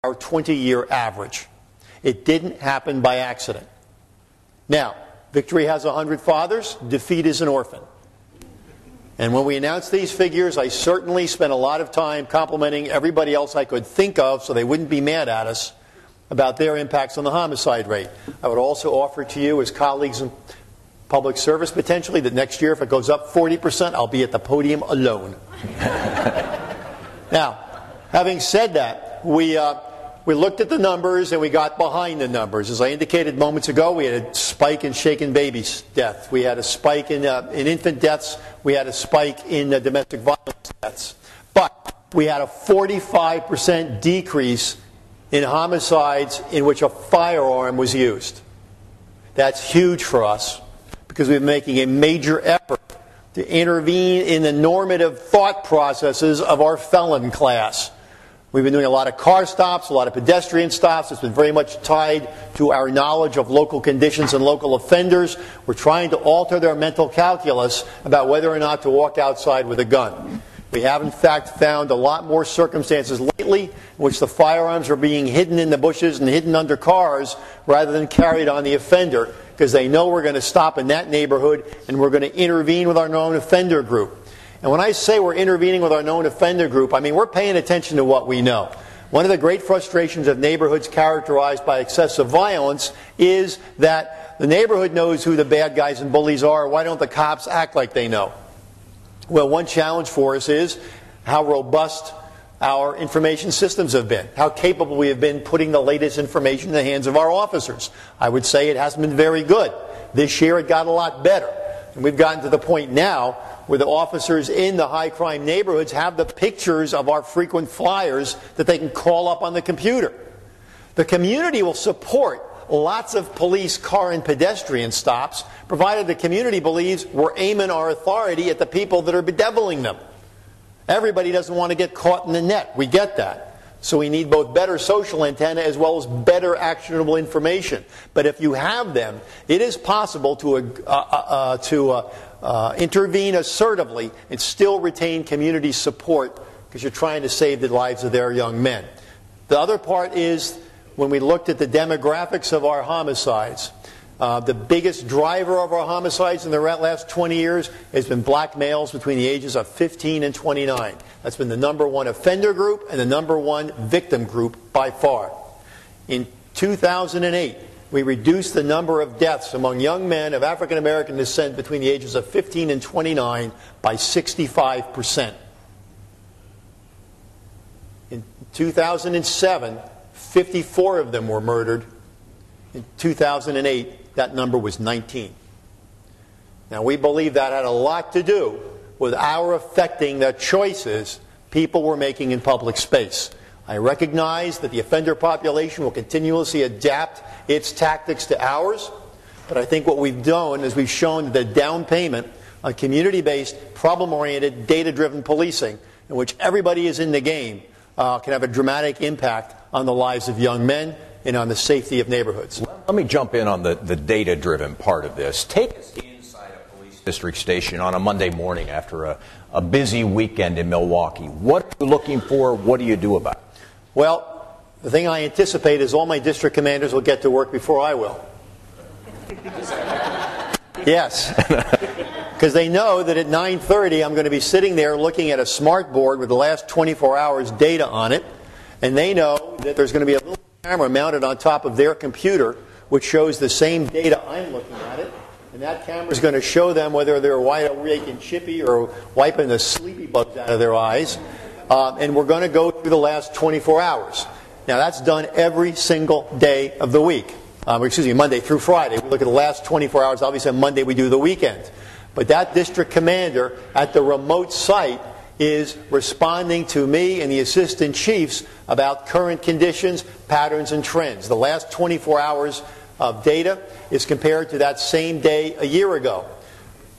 our 20-year average. It didn't happen by accident. Now, victory has 100 fathers, defeat is an orphan. And when we announced these figures, I certainly spent a lot of time complimenting everybody else I could think of so they wouldn't be mad at us about their impacts on the homicide rate. I would also offer to you as colleagues in public service potentially that next year if it goes up 40%, I'll be at the podium alone. Now, having said that, we looked at the numbers and we got behind the numbers. As I indicated moments ago, we had a spike in shaken baby deaths. We had a spike in infant deaths. We had a spike in domestic violence deaths. But we had a 45% decrease in homicides in which a firearm was used. That's huge for us because we've been making a major effort to intervene in the normative thought processes of our felon class. We've been doing a lot of car stops, a lot of pedestrian stops. It's been very much tied to our knowledge of local conditions and local offenders. We're trying to alter their mental calculus about whether or not to walk outside with a gun. We have, in fact, found a lot more circumstances lately in which the firearms are being hidden in the bushes and hidden under cars rather than carried on the offender because they know we're going to stop in that neighborhood and we're going to intervene with our known offender group. And when I say we're intervening with our known offender group, I mean we're paying attention to what we know. One of the great frustrations of neighborhoods characterized by excessive violence is that the neighborhood knows who the bad guys and bullies are. Why don't the cops act like they know? Well, one challenge for us is how robust our information systems have been, how capable we have been putting the latest information in the hands of our officers. I would say it hasn't been very good. This year it got a lot better. And we've gotten to the point now where the officers in the high crime neighborhoods have the pictures of our frequent flyers that they can call up on the computer. The community will support lots of police car and pedestrian stops, provided the community believes we're aiming our authority at the people that are bedeviling them. Everybody doesn't want to get caught in the net. We get that. So we need both better social antenna as well as better actionable information. But if you have them, it is possible to intervene assertively and still retain community support because you're trying to save the lives of their young men. The other part is when we looked at the demographics of our homicides, the biggest driver of our homicides in the last 20 years has been black males between the ages of 15 and 29. That's been the number one offender group and the number one victim group by far. In 2008, we reduced the number of deaths among young men of African American descent between the ages of 15 and 29 by 65%. In 2007, 54 of them were murdered. In 2008, that number was 19. Now, we believe that had a lot to do with our affecting the choices people were making in public space. I recognize that the offender population will continuously adapt its tactics to ours, but I think what we've done is we've shown the down payment on community-based, problem-oriented, data-driven policing, in which everybody is in the game, can have a dramatic impact on the lives of young men and on the safety of neighborhoods. Let me jump in on the data-driven part of this. Take us inside a police district station on a Monday morning after a busy weekend in Milwaukee. What are you looking for? What do you do about it? Well, the thing I anticipate is all my district commanders will get to work before I will. Yes. Because they know that at 9:30 I'm going to be sitting there looking at a smart board with the last 24 hours data on it, and they know that there's going to be a little camera mounted on top of their computer which shows the same data I'm looking at it, and that camera is going to show them whether they're wide awake and chippy or wiping the sleepy bugs out of their eyes, and we're going to go through the last 24 hours. Now that's done every single day of the week. Monday through Friday. We look at the last 24 hours. Obviously on Monday we do the weekend. But that district commander at the remote site is responding to me and the assistant chiefs about current conditions, patterns, and trends. The last 24 hours of data is compared to that same day a year ago.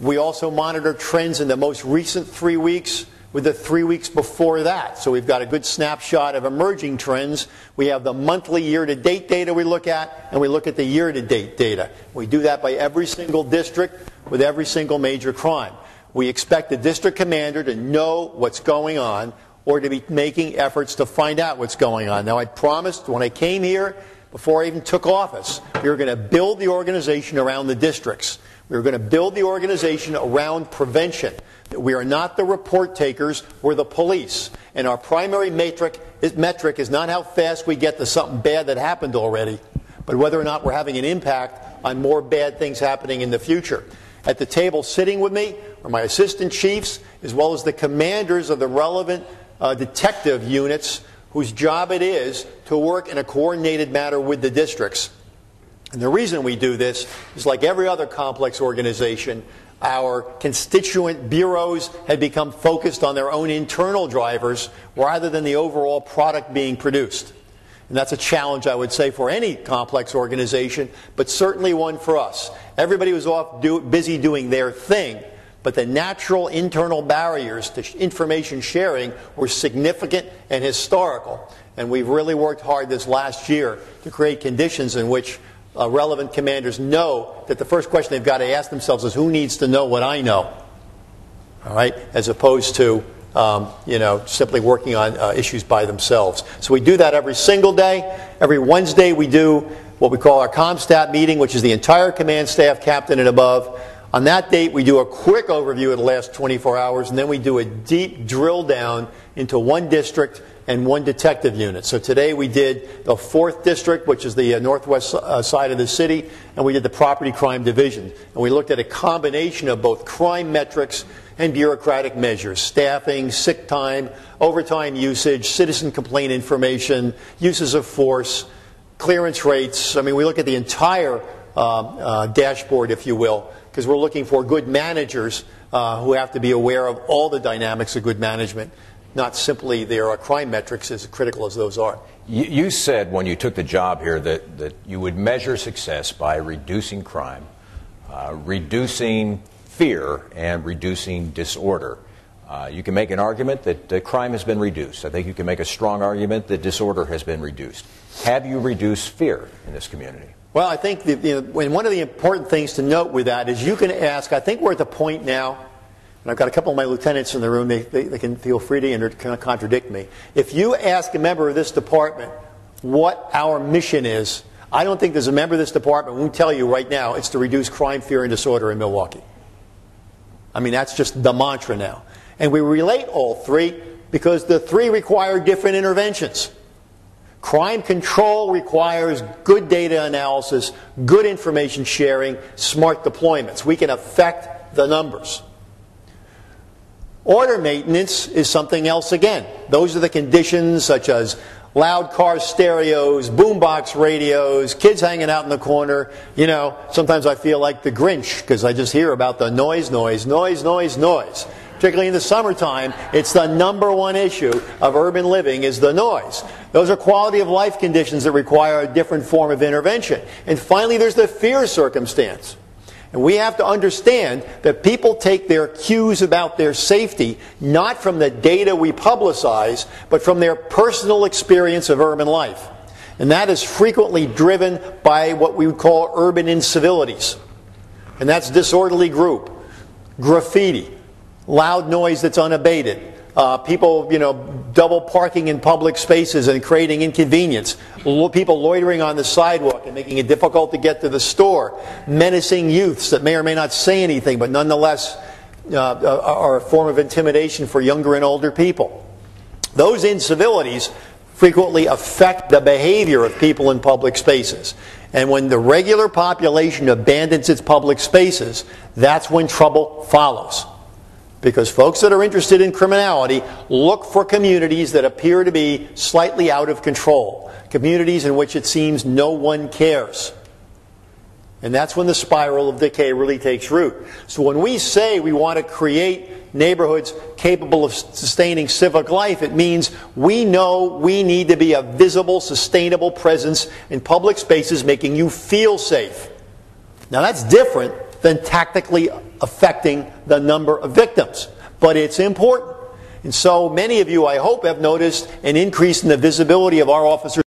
We also monitor trends in the most recent 3 weeks with the 3 weeks before that. So we've got a good snapshot of emerging trends. We have the monthly year-to-date data we look at, and we look at the year-to-date data. We do that by every single district with every single major crime. We expect the district commander to know what's going on or to be making efforts to find out what's going on. Now, I promised when I came here, before I even took office, we were going to build the organization around the districts. We were going to build the organization around prevention. We are not the report takers, we're the police. And our primary metric is not how fast we get to something bad that happened already, but whether or not we're having an impact on more bad things happening in the future. At the table sitting with me are my assistant chiefs, as well as the commanders of the relevant detective units whose job it is to work in a coordinated manner with the districts. And the reason we do this is, like every other complex organization, our constituent bureaus had become focused on their own internal drivers rather than the overall product being produced. And that's a challenge, I would say, for any complex organization, but certainly one for us. Everybody was off busy doing their thing, but the natural internal barriers to information sharing were significant and historical. And we've really worked hard this last year to create conditions in which relevant commanders know that the first question they've got to ask themselves is, who needs to know what I know? All right? As opposed to simply working on issues by themselves. So we do that every single day. Every Wednesday we do what we call our ComStat meeting, which is the entire command staff, captain and above. On that date, we do a quick overview of the last 24 hours, and then we do a deep drill down into one district and one detective unit. So today we did the 4th district, which is the northwest side of the city, and we did the property crime division. And we looked at a combination of both crime metrics and bureaucratic measures: staffing, sick time, overtime usage, citizen complaint information, uses of force, clearance rates. I mean, we look at the entire dashboard, if you will, because we're looking for good managers who have to be aware of all the dynamics of good management, not simply their crime metrics, as critical as those are. You said when you took the job here that you would measure success by reducing crime, reducing fear, and reducing disorder. You can make an argument that crime has been reduced. I think you can make a strong argument that disorder has been reduced. Have you reduced fear in this community? Well, I think one of the important things to note with that is you can ask, I think we're at the point now, and I've got a couple of my lieutenants in the room, they can feel free to contradict me. If you ask a member of this department what our mission is, I don't think there's a member of this department who won't tell you right now it's to reduce crime, fear, and disorder in Milwaukee. I mean, that's just the mantra now. And we relate all three because the three require different interventions. Crime control requires good data analysis, good information sharing, smart deployments. We can affect the numbers. Order maintenance is something else again. Those are the conditions such as loud car stereos, boombox radios, kids hanging out in the corner. You know, sometimes I feel like the Grinch because I just hear about the noise. Particularly in the summertime, it's the number one issue of urban living is the noise. Those are quality of life conditions that require a different form of intervention. And finally, there's the fear circumstance. And we have to understand that people take their cues about their safety not from the data we publicize, but from their personal experience of urban life. And that is frequently driven by what we would call urban incivilities. And that's disorderly group, graffiti, loud noise that's unabated, people, double parking in public spaces and creating inconvenience, people loitering on the sidewalk and making it difficult to get to the store, menacing youths that may or may not say anything but nonetheless are a form of intimidation for younger and older people. Those incivilities frequently affect the behavior of people in public spaces. And when the regular population abandons its public spaces, that's when trouble follows. Because folks that are interested in criminality look for communities that appear to be slightly out of control. Communities in which it seems no one cares. And that's when the spiral of decay really takes root. So when we say we want to create neighborhoods capable of sustaining civic life, it means we know we need to be a visible, sustainable presence in public spaces making you feel safe. Now that's different than tactically affecting the number of victims. But it's important. And so many of you, I hope, have noticed an increase in the visibility of our officers